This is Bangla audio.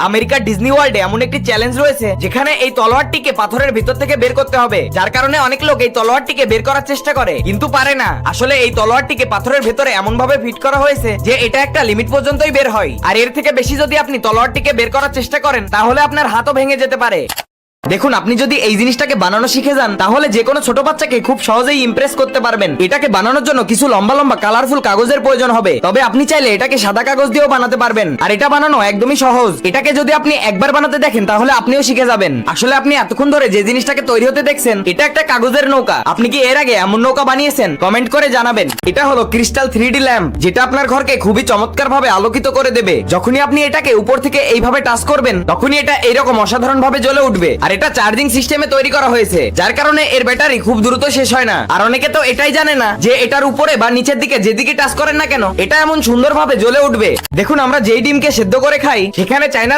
আমেরিকার ডিজনি ওয়ার্ল্ডে এমন একটি চ্যালেঞ্জ রয়েছে যেখানে এই তলোয়ারটিকে পাথরের ভিতর থেকে বের করতে হবে, যার কারণে অনেক লোক এই তলোয়ারটিকে বের করার চেষ্টা করে কিন্তু পারে না। আসলে এই তলোয়ারটিকে পাথরের ভেতরে এমন ভাবে ফিট করা হয়েছে যে এটা একটা লিমিট পর্যন্তই বের হয়, আর এর থেকে বেশি যদি আপনি তলোয়ারটিকে বের করার চেষ্টা করেন তাহলে আপনার হাতও ভেঙে যেতে পারে। দেখুন, আপনি যদি এই জিনিসটাকে বানানো শিখে যান তাহলে যে কোনো ছোট বাচ্চাকে খুব সহজেই ইমপ্রেস করতে পারবেন। এটাকে বানানোর জন্য কিছু লম্বা লম্বা কালারফুল কাগজের প্রয়োজন হবে, তবে আপনি চাইলে এটাকে সাদা কাগজ দিয়েও বানাতে পারবেন। আর এটা বানানো একদমই সহজ। এটাকে যদি আপনি একবার বানাতে দেখেন তাহলে আপনিও শিখে যাবেন। আসলে আপনি এতক্ষণ ধরে যে জিনিসটাকে তৈরি হতে দেখছেন এটা একটা কাগজের নৌকা। আপনি কি এর আগে এমন নৌকা বানিয়েছেন? কমেন্ট করে জানাবেন। এটা হলো ক্রিস্টাল 3D ল্যাম্প, যেটা আপনার ঘরকে খুবই চমৎকার ভাবে আলোকিত করে দেবে। যখনই আপনি এটাকে উপর থেকে এইভাবে টাচ করবেন তখনই এটা এইরকম অসাধারণ ভাবে জ্বলে উঠবে। আর এটা চার্জিং সিস্টেমে তৈরি করা হয়েছে, যার কারণে এর ব্যাটারি খুব দ্রুত শেষ হয় না। আর অনেকে তো এটাই জানে না যে এটার উপরে বা নিচের দিকে যেদিকে টাচ করেন না কেন এটা এমন সুন্দরভাবে জ্বলে উঠবে। দেখুন, আমরা যেই ডিমকে সেদ্ধ করে খাই সেখানে চায়নারা